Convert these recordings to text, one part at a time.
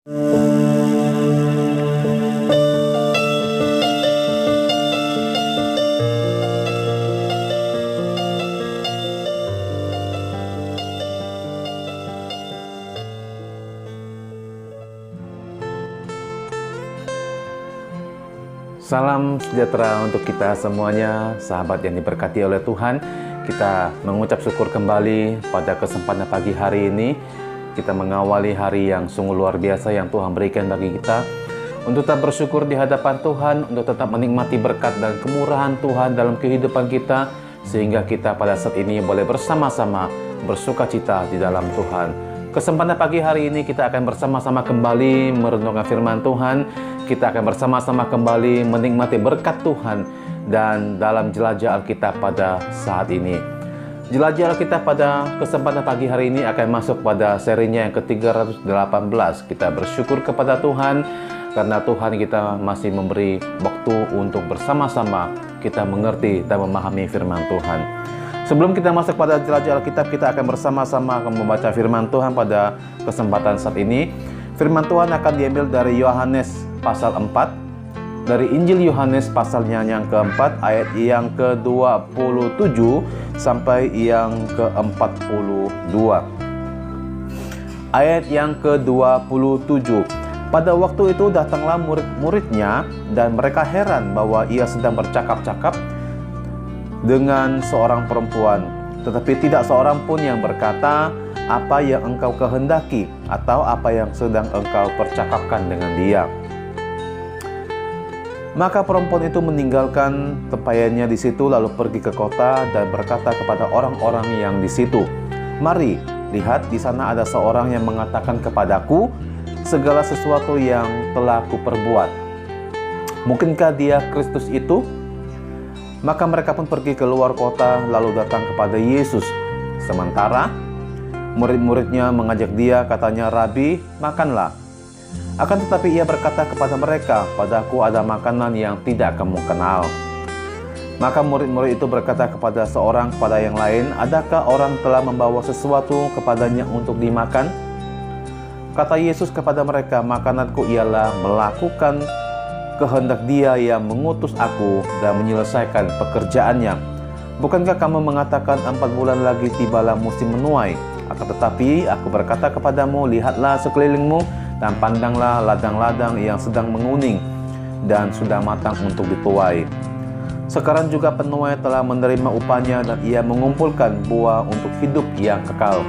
Salam sejahtera untuk kita semuanya, sahabat yang diberkati oleh Tuhan. Kita mengucap syukur kembali pada kesempatan pagi hari ini. Kita mengawali hari yang sungguh luar biasa yang Tuhan berikan bagi kita. Untuk tetap bersyukur di hadapan Tuhan, untuk tetap menikmati berkat dan kemurahan Tuhan dalam kehidupan kita, sehingga kita pada saat ini boleh bersama-sama bersukacita di dalam Tuhan. Kesempatan pagi hari ini kita akan bersama-sama kembali merenungkan firman Tuhan. Kita akan bersama-sama kembali menikmati berkat Tuhan dan dalam jelajah Alkitab pada saat ini. Jelajah Alkitab pada kesempatan pagi hari ini akan masuk pada serinya yang ke-318. Kita bersyukur kepada Tuhan karena Tuhan kita masih memberi waktu untuk bersama-sama kita mengerti dan memahami firman Tuhan. Sebelum kita masuk pada jelajah Alkitab, kita akan bersama-sama membaca firman Tuhan pada kesempatan saat ini. Firman Tuhan akan diambil dari Yohanes pasal 4, dari Injil Yohanes pasalnya yang keempat, ayat yang ke-27 sampai yang ke-42. Ayat yang ke-27. Pada waktu itu datanglah murid-muridnya dan mereka heran bahwa ia sedang bercakap-cakap dengan seorang perempuan, tetapi tidak seorang pun yang berkata, "Apa yang engkau kehendaki?" atau "Apa yang sedang engkau percakapkan dengan dia?" Maka perempuan itu meninggalkan tempayannya di situ lalu pergi ke kota dan berkata kepada orang-orang yang di situ, "Mari, lihat di sana ada seorang yang mengatakan kepadaku segala sesuatu yang telah kuperbuat. Mungkinkah dia Kristus itu?" Maka mereka pun pergi ke luar kota lalu datang kepada Yesus. Sementara murid-muridnya mengajak dia, katanya, "Rabi, makanlah." Akan tetapi ia berkata kepada mereka, "Padaku ada makanan yang tidak kamu kenal." Maka murid-murid itu berkata kepada seorang kepada yang lain, "Adakah orang telah membawa sesuatu kepadanya untuk dimakan?" Kata Yesus kepada mereka, "Makananku ialah melakukan kehendak Dia yang mengutus aku dan menyelesaikan pekerjaannya. Bukankah kamu mengatakan 4 bulan lagi tibalah musim menuai? Akan tetapi aku berkata kepadamu, lihatlah sekelilingmu dan pandanglah ladang-ladang yang sedang menguning dan sudah matang untuk dituai. Sekarang juga penuai telah menerima upahnya dan ia mengumpulkan buah untuk hidup yang kekal.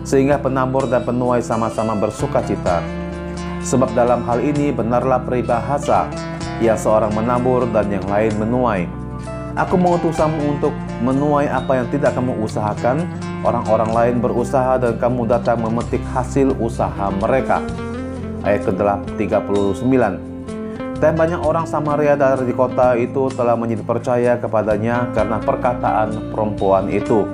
Sehingga penabur dan penuai sama-sama bersukacita. Sebab dalam hal ini benarlah peribahasa, yang seorang menabur dan yang lain menuai. Aku mengutusmu untuk menuai apa yang tidak kamu usahakan. Orang-orang lain berusaha dan kamu datang memetik hasil usaha mereka. Ayat ke-39. Dan banyak orang Samaria dari kota itu telah menjadi percaya kepadanya karena perkataan perempuan itu,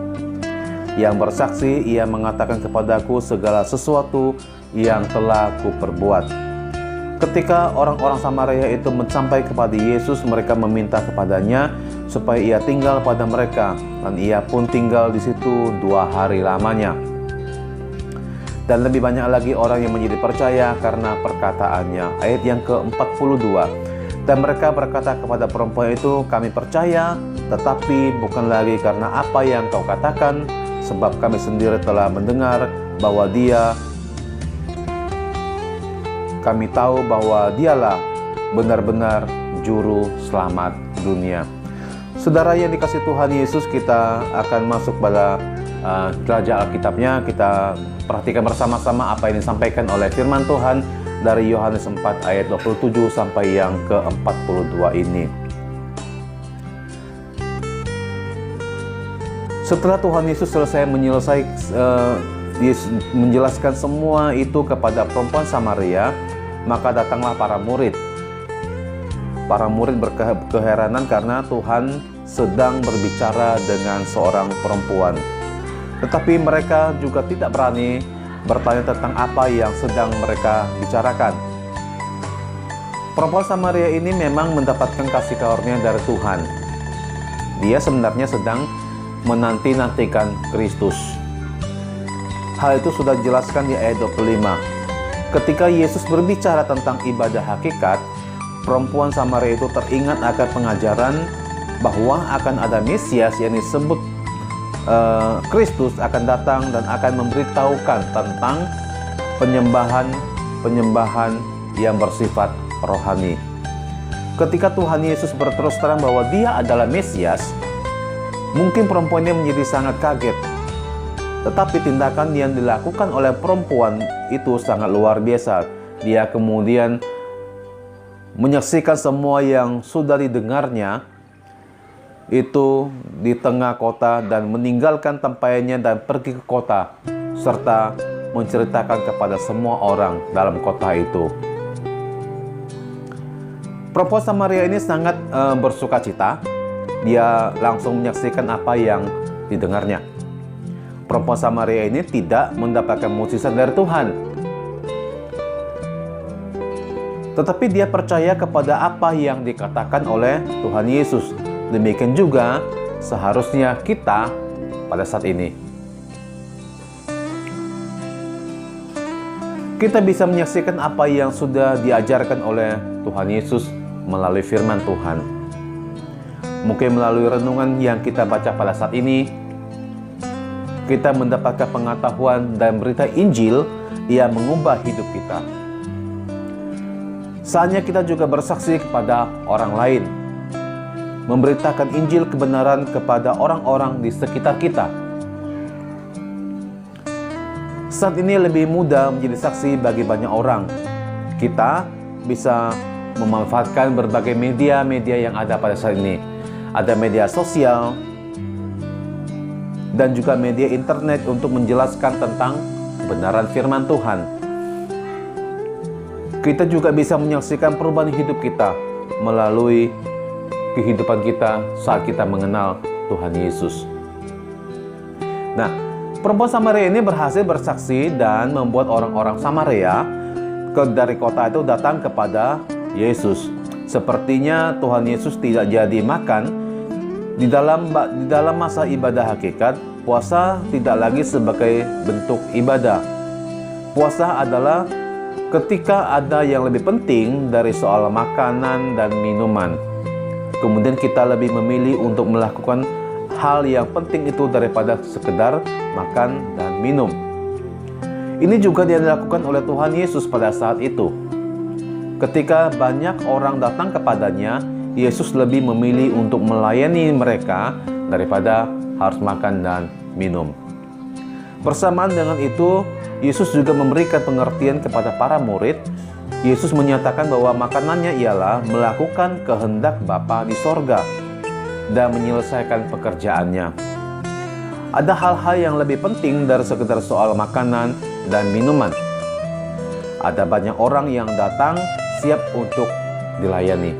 yang bersaksi, "Ia mengatakan kepadaku segala sesuatu yang telah kuperbuat." Ketika orang-orang Samaria itu sampai kepada Yesus, mereka meminta kepadanya supaya ia tinggal pada mereka, dan ia pun tinggal di situ 2 hari lamanya. Dan lebih banyak lagi orang yang menjadi percaya karena perkataannya. Ayat yang ke-42. Dan mereka berkata kepada perempuan itu, "Kami percaya, tetapi bukan lagi karena apa yang kau katakan, sebab kami sendiri telah mendengar bahwa kami tahu bahwa dialah benar-benar juru selamat dunia." Saudara yang dikasihi Tuhan Yesus, kita akan masuk pada jelajah Alkitabnya. Kita perhatikan bersama-sama apa yang disampaikan oleh firman Tuhan dari Yohanes 4 ayat 27 sampai yang ke-42 ini. Setelah Tuhan Yesus selesai menjelaskan semua itu kepada perempuan Samaria, maka datanglah para murid. Para murid berkeheranan karena Tuhan sedang berbicara dengan seorang perempuan. Tetapi mereka juga tidak berani bertanya tentang apa yang sedang mereka bicarakan. Perempuan Samaria ini memang mendapatkan kasih karunia dari Tuhan. Dia sebenarnya sedang menanti-nantikan Kristus. Hal itu sudah dijelaskan di ayat 25. Ketika Yesus berbicara tentang ibadah hakikat, perempuan Samaria itu teringat akan pengajaran bahwa akan ada Mesias yang disebut Kristus akan datang dan akan memberitahukan tentang penyembahan yang bersifat rohani. Ketika Tuhan Yesus berterus terang bahwa Dia adalah Mesias, mungkin perempuan ini menjadi sangat kaget. Tetapi tindakan yang dilakukan oleh perempuan itu sangat luar biasa. Dia kemudian menyaksikan semua yang sudah didengarnya itu di tengah kota dan meninggalkan tempayannya dan pergi ke kota serta menceritakan kepada semua orang dalam kota itu. Perempuan Samaria ini sangat bersukacita. Dia langsung menyaksikan apa yang didengarnya. Perempuan Samaria ini tidak mendapatkan mukjizat dari Tuhan, tetapi dia percaya kepada apa yang dikatakan oleh Tuhan Yesus. Demikian juga seharusnya kita pada saat ini. Kita bisa menyaksikan apa yang sudah diajarkan oleh Tuhan Yesus melalui firman Tuhan. Mungkin melalui renungan yang kita baca pada saat ini, kita mendapatkan pengetahuan dan berita Injil yang mengubah hidup kita. Saatnya kita juga bersaksi kepada orang lain, memberitakan Injil kebenaran kepada orang-orang di sekitar kita. Saat ini lebih mudah menjadi saksi bagi banyak orang. Kita bisa memanfaatkan berbagai media-media yang ada pada saat ini. Ada media sosial dan juga media internet untuk menjelaskan tentang kebenaran firman Tuhan. Kita juga bisa menyaksikan perubahan hidup kita melalui kehidupan kita saat kita mengenal Tuhan Yesus. Nah, perempuan Samaria ini berhasil bersaksi dan membuat orang-orang Samaria dari kota itu datang kepada Yesus. Sepertinya Tuhan Yesus tidak jadi makan di dalam masa ibadah hakikat. Puasa tidak lagi sebagai bentuk ibadah. Puasa adalah ketika ada yang lebih penting dari soal makanan dan minuman. Kemudian kita lebih memilih untuk melakukan hal yang penting itu daripada sekedar makan dan minum. Ini juga yang dilakukan oleh Tuhan Yesus pada saat itu. Ketika banyak orang datang kepadanya, Yesus lebih memilih untuk melayani mereka daripada harus makan dan minum. Bersamaan dengan itu, Yesus juga memberikan pengertian kepada para murid. Yesus menyatakan bahwa makanannya ialah melakukan kehendak Bapa di sorga dan menyelesaikan pekerjaannya. Ada hal-hal yang lebih penting dari sekedar soal makanan dan minuman. Ada banyak orang yang datang siap untuk dilayani.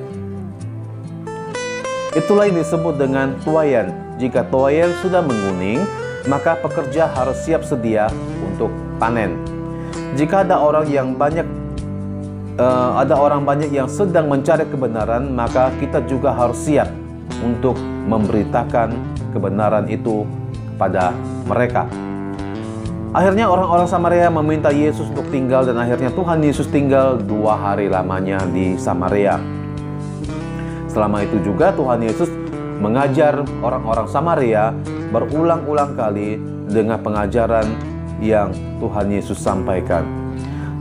Itulah yang disebut dengan tuaian. Jika tuaian sudah menguning, maka pekerja harus siap sedia untuk panen. Jika ada orang banyak yang sedang mencari kebenaran, maka kita juga harus siap untuk memberitakan kebenaran itu kepada mereka. Akhirnya orang-orang Samaria meminta Yesus untuk tinggal, dan akhirnya Tuhan Yesus tinggal 2 hari lamanya di Samaria. Selama itu juga Tuhan Yesus mengajar orang-orang Samaria berulang-ulang kali dengan pengajaran yang Tuhan Yesus sampaikan.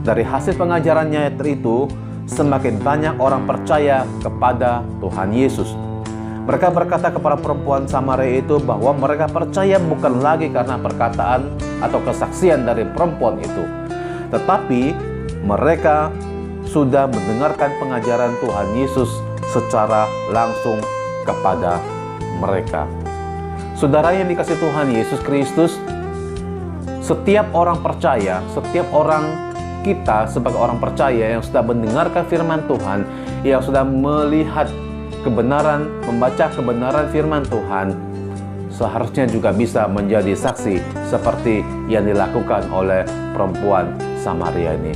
Dari hasil pengajarannya itu, semakin banyak orang percaya kepada Tuhan Yesus. Mereka berkata kepada perempuan Samaria itu bahwa mereka percaya bukan lagi karena perkataan atau kesaksian dari perempuan itu, tetapi mereka sudah mendengarkan pengajaran Tuhan Yesus secara langsung kepada mereka. Saudara yang dikasihi Tuhan Yesus Kristus, setiap orang percaya, setiap orang kita sebagai orang percaya yang sudah mendengarkan firman Tuhan, yang sudah melihat kebenaran, membaca kebenaran firman Tuhan, seharusnya juga bisa menjadi saksi seperti yang dilakukan oleh perempuan Samaria ini.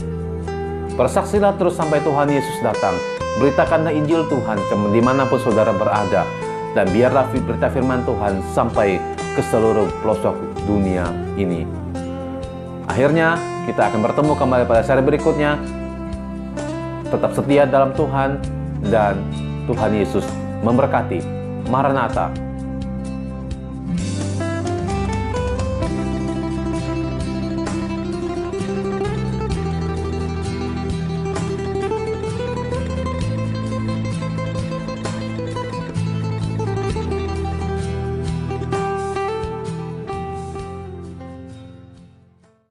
Bersaksilah terus sampai Tuhan Yesus datang. Beritakanlah Injil Tuhan dimanapun saudara berada, dan biarlah berita firman Tuhan sampai ke seluruh pelosok dunia ini. Akhirnya Kita akan bertemu kembali pada seri berikutnya. Tetap setia dalam Tuhan, dan Tuhan Yesus memberkati. Maranatha.